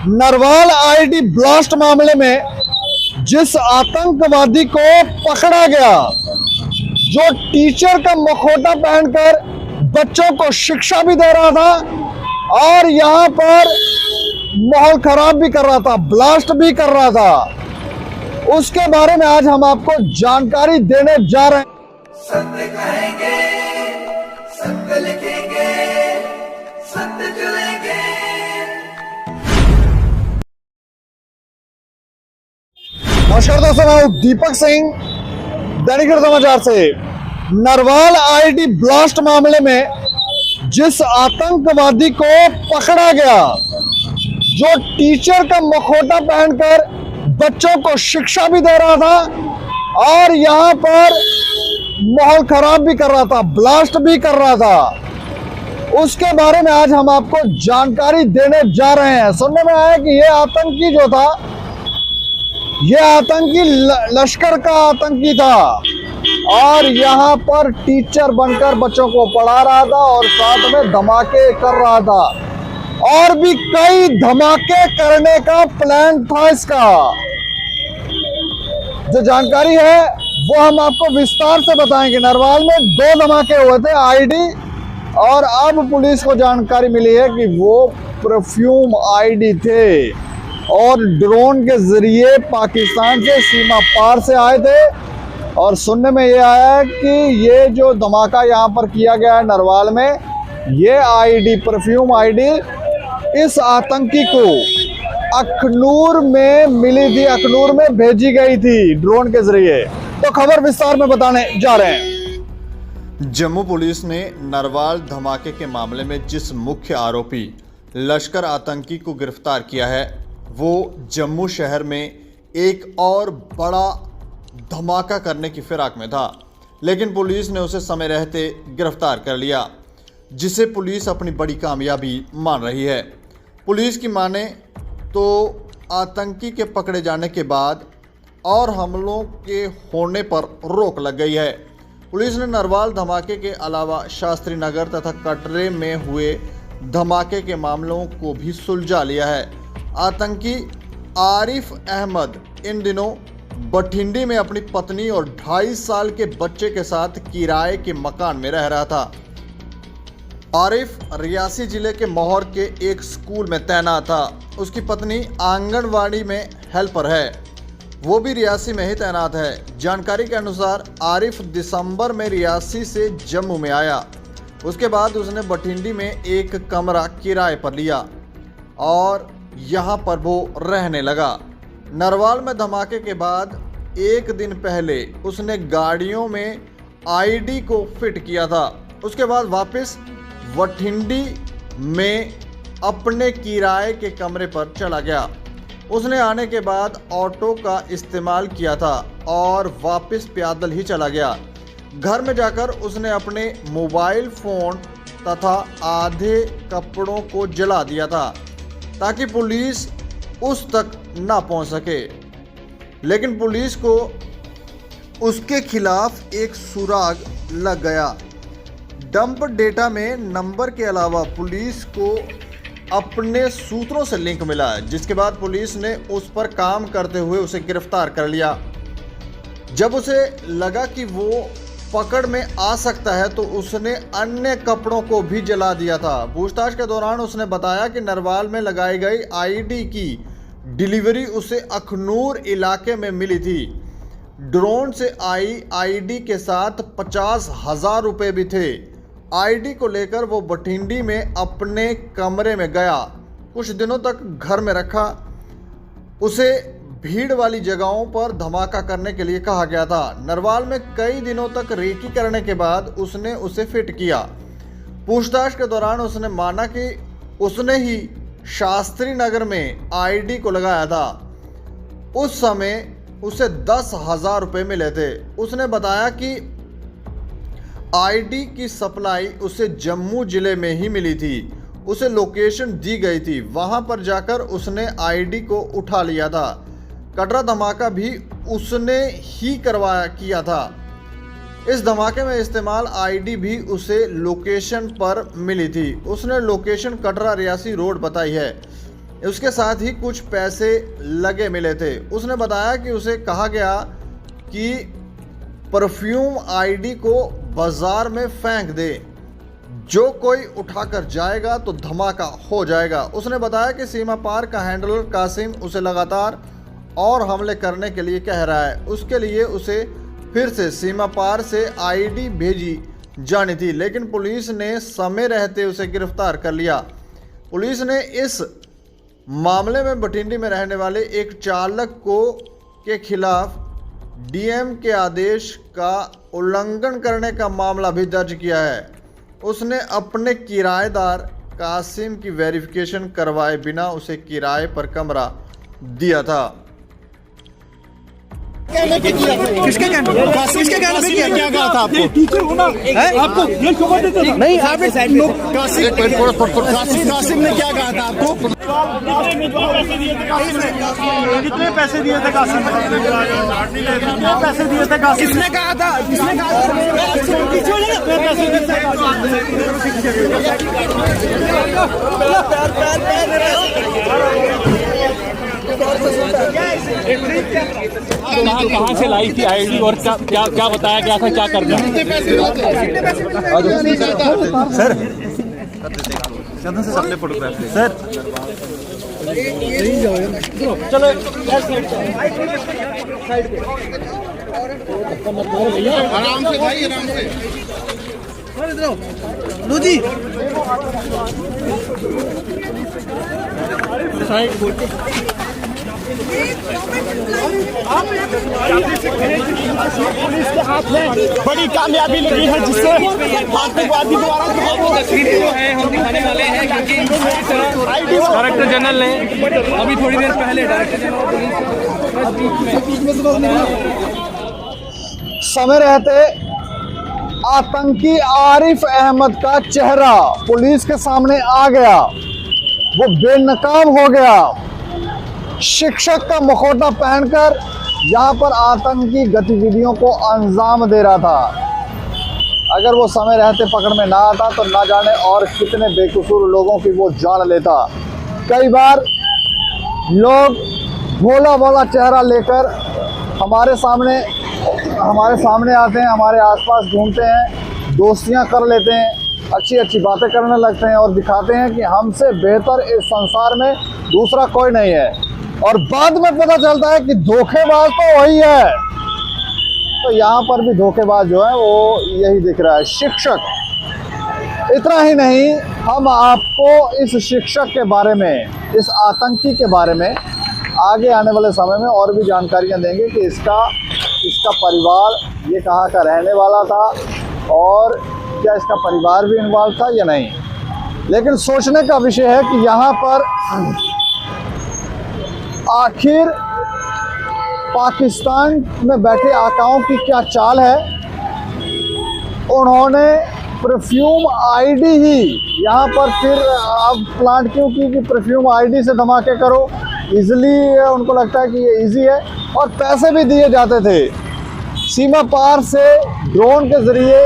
Narwal ID blast मामले में जिस आतंकवादी को पकड़ा गया, जो टीचर का मुखौटा पहनकर बच्चों को शिक्षा भी दे रहा था और यहां पर माहौल खराब भी कर रहा था, ब्लास्ट भी कर रहा था, उसके बारे में आज हम आपको जानकारी देने जा रहे हैं। सत्य कहेंगे, सत्य लिखेंगे, सत्य चलेंगे। नमस्कार दोस्तों, मैं दीपक सिंह, दैनिक समाचार से। नरवाल आईडी ब्लास्ट मामले में जिस आतंकवादी को पकड़ा गया, जो टीचर का मुखौटा पहनकर बच्चों को शिक्षा भी दे रहा था और यहां पर माहौल खराब भी कर रहा था, ब्लास्ट भी कर रहा था, उसके बारे में आज हम आपको जानकारी देने जा रहे हैं। सुनने में आया कि यह आतंकी जो था, यह आतंकी लश्कर का आतंकी था और यहां पर टीचर बनकर बच्चों को पढ़ा रहा था और साथ में धमाके कर रहा था और भी कई धमाके करने का प्लान था इसका। जो जानकारी है वो हम आपको विस्तार से बताएंगे। नरवाल में 2 धमाके हुए थे आईडी, और अब पुलिस को जानकारी मिली है कि वो परफ्यूम आईडी थे और ड्रोन के जरिए पाकिस्तान से सीमा पार से आए थे। और सुनने में ये आया है कि ये जो धमाका यहाँ पर किया गया है नरवाल में, ये आईडी परफ्यूम आईडी इस आतंकी को अखनूर में मिली थी, अखनूर में भेजी गई थी ड्रोन के जरिए। तो खबर विस्तार में बताने जा रहे हैं। जम्मू पुलिस ने नरवाल धमाके के मामले में जिस मुख्य आरोपी लश्कर आतंकी को गिरफ्तार किया है, वो जम्मू शहर में एक और बड़ा धमाका करने की फिराक में था, लेकिन पुलिस ने उसे समय रहते गिरफ्तार कर लिया, जिसे पुलिस अपनी बड़ी कामयाबी मान रही है। पुलिस की माने तो आतंकी के पकड़े जाने के बाद और हमलों के होने पर रोक लग गई है। पुलिस ने नरवाल धमाके के अलावा शास्त्री नगर तथा कटरे में हुए धमाके के मामलों को भी सुलझा लिया है। आतंकी आरिफ अहमद इन दिनों बठिंडी में अपनी पत्नी और 2.5 साल के बच्चे के साथ किराए के मकान में रह रहा था। आरिफ रियासी जिले के मौहर के एक स्कूल में तैनात था। उसकी पत्नी आंगनवाड़ी में हेल्पर है, वो भी रियासी में ही तैनात है। जानकारी के अनुसार आरिफ दिसंबर में रियासी से जम्मू में आया। उसके बाद उसने बठिंडी में एक कमरा किराए पर लिया और यहाँ पर वो रहने लगा। नरवाल में धमाके के बाद एक दिन पहले उसने गाड़ियों में आईडी को फिट किया था। उसके बाद वापस बठिंडी में अपने किराए के कमरे पर चला गया। उसने आने के बाद ऑटो का इस्तेमाल किया था और वापस पैदल ही चला गया। घर में जाकर उसने अपने मोबाइल फ़ोन तथा आधे कपड़ों को जला दिया था ताकि पुलिस उस तक ना पहुंच सके, लेकिन पुलिस को उसके खिलाफ एक सुराग लग गया। डंप डेटा में नंबर के अलावा पुलिस को अपने सूत्रों से लिंक मिला, जिसके बाद पुलिस ने उस पर काम करते हुए उसे गिरफ्तार कर लिया। जब उसे लगा कि वो पकड़ में आ सकता है तो उसने अन्य कपड़ों को भी जला दिया था। पूछताछ के दौरान उसने बताया कि नरवाल में लगाई गई आईडी की डिलीवरी उसे अखनूर इलाके में मिली थी। ड्रोन से आई आईडी के साथ 50,000 रुपये भी थे। आईडी को लेकर वो बठिंडी में अपने कमरे में गया, कुछ दिनों तक घर में रखा। उसे भीड़ वाली जगहों पर धमाका करने के लिए कहा गया था। नरवाल में कई दिनों तक रेकी करने के बाद उसने उसे फिट किया। पूछताछ के दौरान उसने माना कि उसने ही शास्त्री नगर में आईडी को लगाया था। उस समय उसे 10,000 रुपये मिले थे। उसने बताया कि आईडी की सप्लाई उसे जम्मू जिले में ही मिली थी। उसे लोकेशन दी गई थी, वहां पर जाकर उसने आईडी को उठा लिया था। कटरा धमाका भी उसने ही किया था। इस धमाके में इस्तेमाल आईडी भी उसे लोकेशन पर मिली थी। उसने लोकेशन कटरा रियासी रोड बताई है। उसके साथ ही कुछ पैसे लगे मिले थे। उसने बताया कि उसे कहा गया कि परफ्यूम आईडी को बाजार में फेंक दे, जो कोई उठाकर जाएगा तो धमाका हो जाएगा। उसने बताया कि सीमा पार का हैंडलर कासिम उसे लगातार और हमले करने के लिए कह रहा है। उसके लिए उसे फिर से सीमा पार से आईडी भेजी जानी थी, लेकिन पुलिस ने समय रहते उसे गिरफ्तार कर लिया। पुलिस ने इस मामले में बठिंडी में रहने वाले एक चालक के खिलाफ डीएम के आदेश का उल्लंघन करने का मामला भी दर्ज किया है। उसने अपने किराएदार कासिम की वेरिफिकेशन करवाए बिना उसे किराए पर कमरा दिया था। किसके कहने पे किया? क्या कहा था आपको? टीचर हो ना, आपको ये शोभा देते थे? नहीं, आप कासिम ने क्या कहा था आपको? कितने पैसे दिए थे कासिम? कितने पैसे दिए थे कासिम? किसने कहा था? कितने पैसे दिए कहाँ से लाई थी आईडी और क्या बताया गया था, क्या करना? सर चंदन से सबने फोटोग्राफ ले सर। चलो आराम से भाई, आराम से लो जी। पुलिस के हाथ में बड़ी कामयाबी लगी है, जिससे आतंकवादी द्वारा हम दिखाने वाले हैं, क्योंकि डायरेक्टर जनरल ने अभी थोड़ी देर पहले समय रहते आतंकी आरिफ अहमद का चेहरा पुलिस के सामने आ गया। वो बेनकाब हो गया। शिक्षक का मुखौटा पहनकर यहाँ पर आतंकी गतिविधियों को अंजाम दे रहा था। अगर वो समय रहते पकड़ में ना आता तो ना जाने और कितने बेकसूर लोगों की वो जान लेता। कई बार लोग भोला भोला चेहरा लेकर हमारे सामने आते हैं, हमारे आसपास घूमते हैं, दोस्तियां कर लेते हैं, अच्छी अच्छी बातें करने लगते हैं और दिखाते हैं कि हमसे बेहतर इस संसार में दूसरा कोई नहीं है। और बाद में पता चलता है कि धोखेबाज तो वही है। तो यहाँ पर भी धोखेबाज जो है वो यही दिख रहा है, शिक्षक। इतना ही नहीं, हम आपको इस शिक्षक के बारे में, इस आतंकी के बारे में आगे आने वाले समय में और भी जानकारियाँ देंगे कि इसका परिवार ये कहाँ का रहने वाला था और क्या इसका परिवार भी इन्वॉल्व था या नहीं। लेकिन सोचने का विषय है कि यहाँ पर आखिर पाकिस्तान में बैठे आकाओं की क्या चाल है। उन्होंने परफ्यूम आईडी ही यहाँ पर फिर अब प्लांट क्यों की कि परफ्यूम आईडी से धमाके करो, इजीली उनको लगता है कि ये इजी है। और पैसे भी दिए जाते थे। सीमा पार से ड्रोन के ज़रिए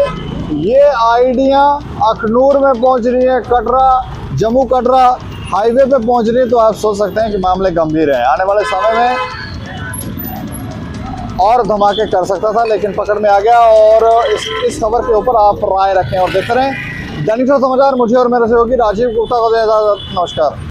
ये आईडियाँ अखनूर में पहुँच रही हैं, कटरा, जम्मू कटरा हाईवे पे पहुँच रही है। तो आप सोच सकते हैं कि मामले गंभीर हैं। आने वाले समय में और धमाके कर सकता था, लेकिन पकड़ में आ गया। और इस खबर के ऊपर आप राय रखें और देखते रहें दैनिक समाचार। मुझे और मेरे सहयोगी राजीव गुप्ता को दे इजाज़त। नमस्कार।